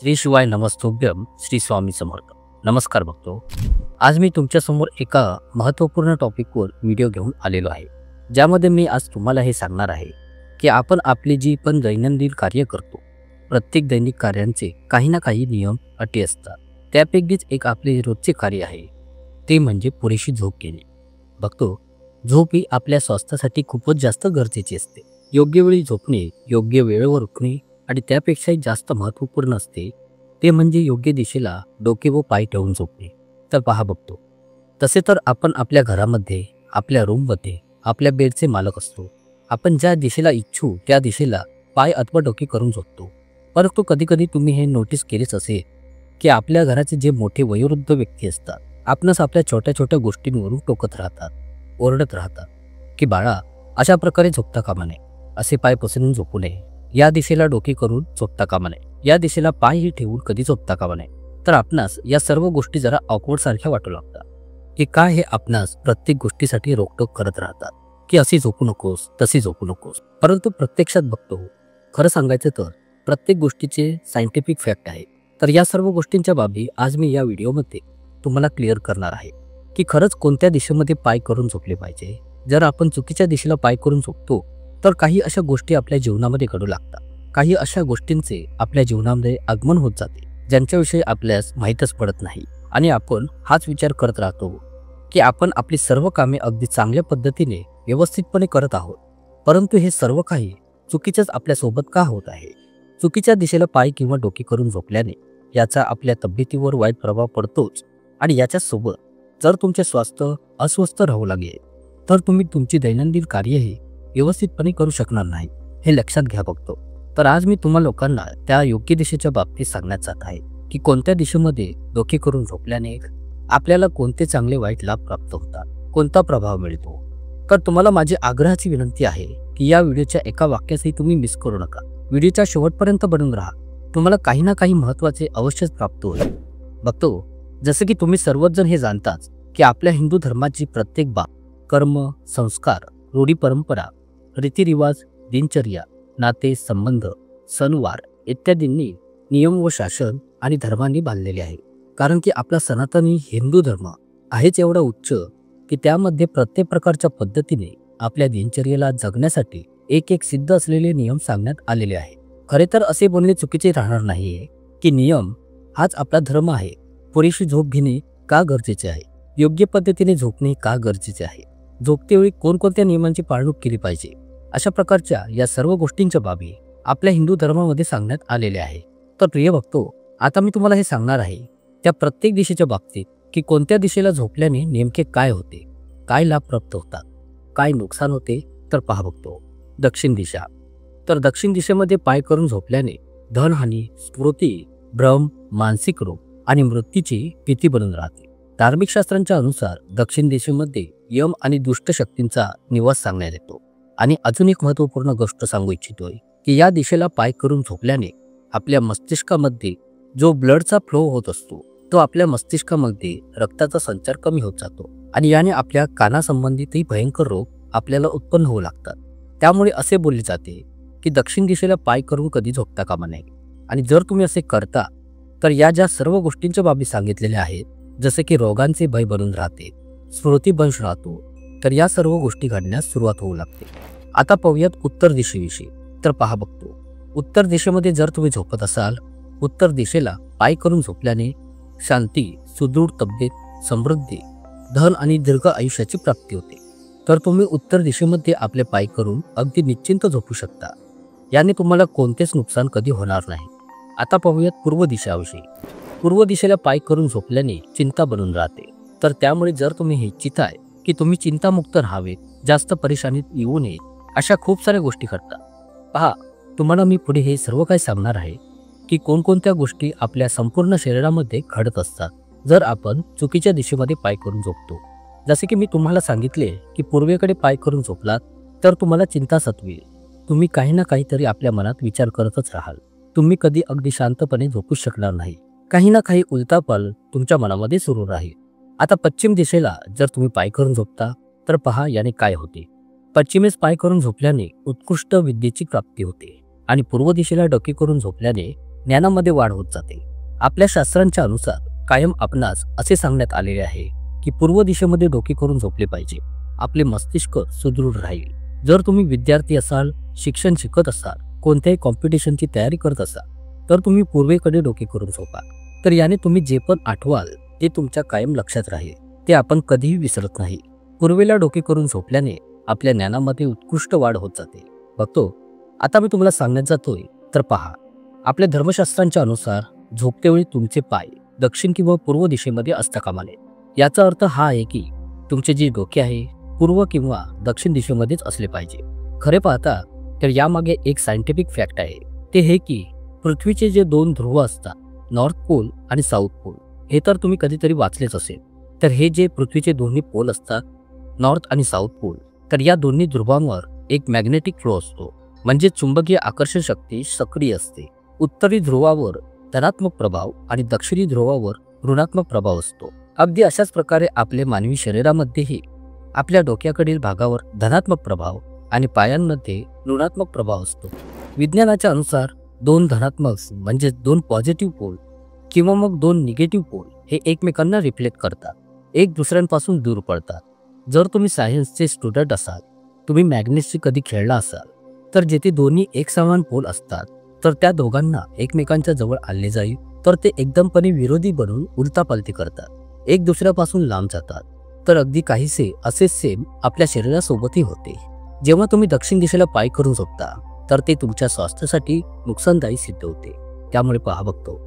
श्री शिवाय नमस्तोभ्यम श्री स्वामी समर्थ. नमस्कार भक्तो. आज मी तुमच्यासमोर एका महत्त्वपूर्ण टॉपिकवर व्हिडिओ घेऊन आलेलो आहे, ज्यामध्ये मी आज तुम्हाला हे सांगणार आहे की आपण आपली जी पण दैनंदिन कार्य करतो, प्रत्येक दैनिक कार्यांचे काही ना काही नियम अटी असतात. त्यापैकीच एक आपले रोजचे कार्य आहे, ते म्हणजे पुरेशी झोप घेणे. भक्तो, झोप ही आपल्या स्वास्थ्यासाठी खूपच जास्त गरजेची असते. योग्य वेळी झोपणे, योग्य वेळेवर उठणे आणि त्यापेक्षाही जास्त महत्त्वपूर्ण असते ते म्हणजे योग्य दिशेला डोके व पाय ठेवून झोपणे. तर पहा भक्तो, तसे तर आपण आपल्या घरामध्ये, आपल्या रूममध्ये, आपल्या बेडचे मालक असतो. आपण ज्या दिशेला इच्छू त्या दिशेला पाय अथवा डोके करून झोपतो. परंतु कधीकधी तुम्ही हे नोटीस केलेच असेल की आपल्या घराचे जे मोठे वयोवृद्ध व्यक्ती असतात, आपणच आपल्या छोट्या छोट्या गोष्टींवरून टोकत राहतात, ओरडत राहतात की बाळा, अशा प्रकारे झोपता कामा नये, असे पाय पसरून झोपू नये, या दिशेला डोके करून झोपता कामा नये, या दिशेला पायही ठेवून कधी झोपता कामा नये. तर आपणास या सर्व गोष्टी जरा ऑकवर्ड सारख्या वाटू लागतात की काय हे आपणास प्रत्येक गोष्टीसाठी रोकटोक करत राहतात की अशी झोपू नकोस, तशी झोपू नकोस. परंतु प्रत्यक्षात बघतो, खरं सांगायचं तर प्रत्येक गोष्टीचे सायंटिफिक फॅक्ट आहे. तर या सर्व गोष्टींच्या बाबी आज मी या व्हिडिओमध्ये तुम्हाला क्लिअर करणार आहे की खरंच कोणत्या दिशेमध्ये पाय करून झोपले पाहिजे. जर आपण चुकीच्या दिशेला पाय करून झोपतो तर काही अशा गोष्टी आपल्या जीवनामध्ये घडू लागतात. काही अशा गोष्टींचे आपल्या जीवनामध्ये आगमन होत जाते ज्यांच्याविषयी आपल्यास माहीतच पडत नाही, आणि आपण हाच विचार करत राहतो की आपण आपली सर्व कामे अगदी चांगल्या पद्धतीने व्यवस्थितपणे करत आहोत. परंतु हे सर्व काही चुकीचंच आपल्यासोबत का होत आहे? चुकीच्या दिशेला पाय किंवा डोके करून झोपल्याने याचा आपल्या तब्येतीवर वाईट प्रभाव पडतोच, आणि याच्यासोबत जर तुमचे स्वास्थ्य अस्वस्थ राहू लागले तर तुम्ही तुमची दैनंदिन कार्यही व्यवस्थितपणे करू शकणार नाही. हे लक्षात घ्या बघतो. तर आज मी तुम्हा लोकांना त्या योग्य दिशेच्या बाबतीत सांगण्यात जात आहे की कोणत्या दिशेमध्ये डोके करून झोपल्याने आपल्याला कोणते चांगले वाईट लाभ प्राप्त होतात, कोणता प्रभाव मिळतो. तर तुम्हाला माझी आग्रहाची विनंती आहे की या व्हिडिओच्या एका वाक्यासही तुम्ही मिस करू नका. व्हिडिओच्या शेवटपर्यंत बनून राहा, तुम्हाला काही ना काही महत्त्वाचे अवश्यच प्राप्त होईल. बघतो, जसं की तुम्ही सर्वच जण हे जाणताच की आपल्या हिंदू धर्माची प्रत्येक बाब, कर्म, संस्कार, रूढी, परंपरा, रीतिरिवाज, दिनचर्या, नाते, संबंध, सणवार इत्यादींनी नियम व शासन आणि धर्मांनी बांधलेले आहे. कारण की आपला सनातनी हिंदू धर्म आहेच एवढा उच्च की त्यामध्ये प्रत्येक प्रकारच्या पद्धतीने आपल्या दिनचर्येला जगण्यासाठी एक एक सिद्ध असलेले नियम सांगण्यात आलेले आहे. खरे तर असे बोलणे चुकीचे राहणार नाहीये की नियम हाच आपला धर्म आहे. पुरेशी झोप घेणे का गरजेचे आहे, योग्य पद्धतीने झोपणे का गरजेचे आहे, झोपतेवेळी कोणकोणत्या नियमांची पाळणूक केली पाहिजे, अशा प्रकारच्या या सर्व गोष्टींच्या बाबी आपल्या हिंदू धर्मामध्ये सांगण्यात आलेले आहे. तर प्रिय भक्तो, आता मी तुम्हाला हे सांगणार आहे त्या प्रत्येक दिशेच्या बाबतीत की कोणत्या दिशेला झोपल्याने नेमके काय होते, काय लाभ प्राप्त होतात, काय नुकसान होते. तर पहा बघतो, दक्षिण दिशा. तर दक्षिण दिशेमध्ये पाय करून झोपल्याने धनहानी, स्मृती, भ्रम, मानसिक रोग आणि मृत्यूची भीती बनून राहते. धार्मिक शास्त्रांच्या अनुसार दक्षिण दिशेमध्ये यम आणि दुष्ट शक्तींचा निवास सांगण्यात येतो. आणि अजून एक महत्त्वपूर्ण गोष्ट सांगू इच्छितोय की या दिशेला पाय करून झोपल्याने आपल्या मस्तिष्कामध्ये जो ब्लडचा फ्लो होत असतो, तो आपल्या मस्तिष्कामध्ये रक्ताचा संचार कमी होत जातो, आणि याने आपल्या कानासंबंधितही भयंकर रोग आपल्याला उत्पन्न होऊ लागतात. त्यामुळे असे बोलले जाते की दक्षिण दिशेला पाय करून कधी झोपता कामा नये. आणि जर तुम्ही असे करता तर या ज्या सर्व गोष्टींच्या बाबी सांगितलेल्या आहेत, जसे की रोगांचे भय बनून राहते, स्मृतिभ्रंश राहतो, तर या सर्व गोष्टी घडण्यास सुरुवात होऊ लागते. आता पाहूयात उत्तर दिशेविषयी. तर पहा बघतो, उत्तर दिशेमध्ये जर तुम्ही झोपत असाल, उत्तर दिशेला पाय करून झोपल्याने शांती, सुदृढ तब्येत, समृद्धी, धन आणि दीर्घ आयुष्याची प्राप्ती होते. तर तुम्ही उत्तर दिशेमध्ये आपले पाय करून अगदी निश्चिंत झोपू शकता. याने तुम्हाला कोणतेच नुकसान कधी होणार नाही. आता पाहूयात पूर्व दिशाविषयी. पूर्व दिशेला पाय करून झोपल्याने चिंता बनून राहते. तर त्यामुळे जर तुम्ही हे इच्छिताय की तुम्ही चिंतामुक्त राहावे, जास्त परेशानीत येऊ नये, अशा खूप साऱ्या गोष्टी करता. पहा, तुम्हाला मी पुढे हे सर्व काही सांगणार आहे की कोणकोणत्या गोष्टी आपल्या संपूर्ण शरीरामध्ये घडत असतात जर आपण चुकीच्या दिशेमध्ये पाय करून झोपतो. जसे की मी तुम्हाला सांगितले की पूर्वेकडे पाय करून झोपलात तर तुम्हाला चिंता सतवेल. तुम्ही काही ना काहीतरी आपल्या मनात विचार करतच राहाल. तुम्ही कधी अगदी शांतपणे झोपू शकणार नाही. काही ना काही उलटापाल तुमच्या मनामध्ये सुरू राहील. आता पश्चिम दिशेला जर तुम्ही पाय करून झोपता तर पहा याने काय होते. पश्चिमेस पाय करून झोपल्याने उत्कृष्ट विद्येची प्राप्ती होते, आणि पूर्व दिशेला डोके करून झोपल्याने ज्ञानामध्ये वाढ होत जाते. आपल्या शास्त्रांच्या अनुसार कायम आपणास असे सांगण्यात आलेले आहे की पूर्व दिशेमध्ये डोके करून झोपले पाहिजे. आपले मस्तिष्क सुदृढ राहील. जर तुम्ही विद्यार्थी असाल, शिक्षण शिकत असाल, कोणत्याही कॉम्पिटिशनची तयारी करत असाल तर तुम्ही पूर्वेकडे डोके करून झोपा. तर याने तुम्ही जे पण आठवाल ते तुमच्या कायम लक्षात राहील. ते आपण कधीही विसरत नाही. पूर्वेला डोके करून झोपल्याने आपल्या ज्ञानामध्ये उत्कृष्ट वाढ होत जाते. बघतो आता मी तुम्हाला सांगण्यात जातोय तर पहा. आपल्या धर्मशास्त्रांच्या अनुसार झोपतेवेळी तुमचे पाय दक्षिण किंवा पूर्व दिशेमध्ये असता कामा नये. याचा अर्थ हा आहे की तुमचे जे डोके आहे पूर्व किंवा दक्षिण दिशेमध्येच असले पाहिजे. खरे पाहता तर यामागे एक सायंटिफिक फॅक्ट आहे. ते हे की पृथ्वीचे जे दोन ध्रुव असतात, नॉर्थ पोल आणि साऊथ पोल, हे तर तुम्ही कधीतरी वाचलेच असेल. तर हे जे पृथ्वीचे दोन्ही पोल असतात, नॉर्थ आणि साऊथ पोल, तर या दोन्ही ध्रुवांवर एक मॅग्नेटिक फ्लो असतो, म्हणजे चुंबकीय आकर्षण शक्ती सक्रिय असते. उत्तरी ध्रुवावर धनात्मक प्रभाव आणि दक्षिणी ध्रुवावर ऋणात्मक प्रभाव असतो. अगदी अशाच प्रकारे आपले मानवी शरीरामध्येही आपल्या डोक्याकडील भागावर धनात्मक प्रभाव आणि पायांमध्ये ऋणात्मक प्रभाव असतो. विज्ञानाच्या अनुसार दोन धनात्मक म्हणजे दोन पॉझिटिव्ह पोल किंवा मग दोन निगेटिव्ह पोल हे एकमेकांना रिफ्लेक्ट करतात, एक दुसऱ्यांपासून दूर पडतात. जर तुम्ही सायन्सचे स्टुडंट असाल, तुम्ही मॅग्नेटशी कधी खेळला असाल, तर जेथे दोन्ही एकसमान पोल असतात तर त्या दोघांना एकमेकांच्या जवळ आणले जाईल तर ते एकदमपणे विरोधी बनून उलटापालटी करतात, एक दुसऱ्यापासून लांब जातात. तर अगदी काहीसे असे सेम आपल्या शरीरासोबतही होते. जेव्हा तुम्ही दक्षिण दिशेला पाय करून झोपता तर ते तुमच्या स्वास्थ्यासाठी नुकसानदायी सिद्ध होते. त्यामुळे पहा बघतो,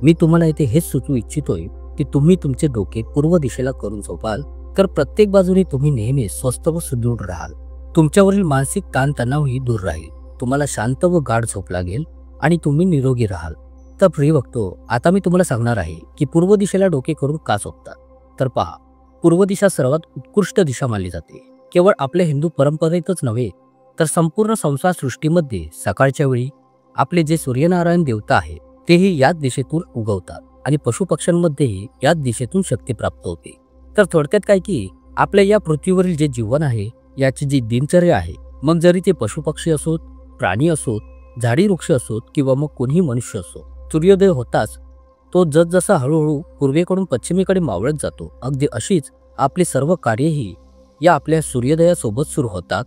मी तुम्हाला इथे हेच सुचवू इच्छितोय की तुम्ही तुमचे डोके पूर्व दिशेला करून झोपाल तर प्रत्येक बाजूने तुम्ही नेहमी स्वस्थ व सुदृढ राहाल. तुमच्यावरील मानसिक ताणतणावही दूर राहील. तुम्हाला शांत व गाढ झोप लागेल आणि तुम्ही निरोगी राहाल. तर प्रिय बघतो, आता मी तुम्हाला सांगणार आहे की पूर्व दिशेला डोके करून का झोपतात. तर पहा, पूर्व दिशा सर्वात उत्कृष्ट दिशा मानली जाते. केवळ आपल्या हिंदू परंपरेतच नव्हे तर संपूर्ण संसार सृष्टीमध्ये सकाळच्या वेळी आपले जे सूर्यनारायण देवता आहे तेही याच दिशेतून उगवतात आणि पशुपक्ष्यांमध्येही याच दिशेतून शक्ती प्राप्त होते. तर थोडक्यात काय की आपल्या या पृथ्वीवरील जे जीवन आहे याची जी दिनचर्या आहे, मग जरी ते पशुपक्षी असोत, प्राणी असोत, झाडी वृक्ष असोत किंवा मग कोणीही मनुष्य असो, सूर्योदय होताच तो जसजसा हळूहळू पूर्वेकडून पश्चिमेकडे मावळत जातो, अगदी अशीच आपली सर्व कार्यही या आपल्या सूर्योदयासोबत सुरू होतात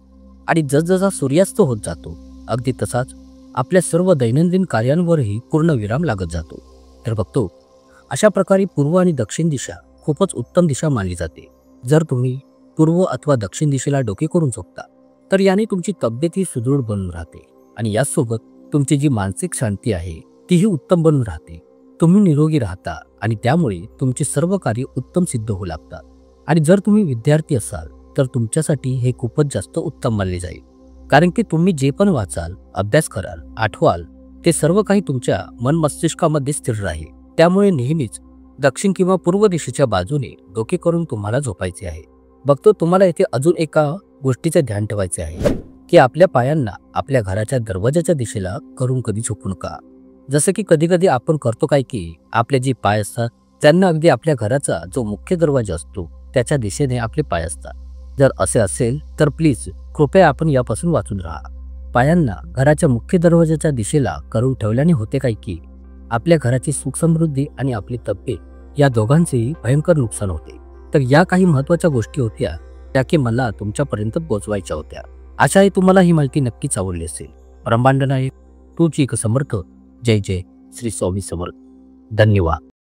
आणि जसजसा सूर्यास्त होत जातो अगदी तसाच आपल्या सर्व दैनंदिन कार्यांवरही पूर्ण विराम लागत जातो. तर बघतो, अशा प्रकारे पूर्व आणि दक्षिण दिशा खूपच उत्तम दिशा मानली जाते. जर तुम्ही पूर्व अथवा दक्षिण दिशेला डोके करून झोपता तर याने तुमची तब्येतही सुदृढ बनून राहते आणि यासोबत तुमची जी मानसिक शांती आहे तीही उत्तम बनून राहते. तुम्ही निरोगी राहता आणि त्यामुळे तुमचे सर्व कार्य उत्तम सिद्ध होऊ लागतात. आणि जर तुम्ही विद्यार्थी असाल तर तुमच्यासाठी हे खूपच जास्त उत्तम मानले जाईल, कारण की तुम्ही जे पण वाचाल, अभ्यास कराल, आठवाल ते सर्व काही तुमच्या मन मस्तिष्कामध्ये स्थिर राहील. त्यामुळे नेहमीच दक्षिण किंवा पूर्व दिशेच्या बाजूने डोके करून तुम्हाला झोपायचे आहे. बघतो, तुम्हाला इथे अजून एका गोष्टीचे ध्यान ठेवायचे आहे की आपल्या पायांना आपल्या घराच्या दरवाजाच्या दिशेला करून कधी झोपू नका. जसं की कधी कधी आपण करतो काय की आपले जे पाय असतात त्यांना अगदी आपल्या घराचा जो मुख्य दरवाजा असतो त्याच्या दिशेने आपले पाय असतात. जर असे असेल तर प्लीज कृपया आपण यापासून वाचून राहा. पायांना घराच्या मुख्य दरवाजाच्या दिशेला करून ठेवल्याने होते काय की आपल्या घराची सुख समृद्धी आणि आपली तब्येत या दोघांचेही भयंकर नुकसान होते. तर या काही महत्त्वाच्या गोष्टी होत्या त्या की मला तुमच्यापर्यंत पोहोचवायच्या होत्या. आशा आहे तुम्हाला ही माहिती नक्कीच आवडली असेल. ब्रह्मांड नायक, तूच एक समर्थ. जय जय श्री स्वामी समर्थ. धन्यवाद.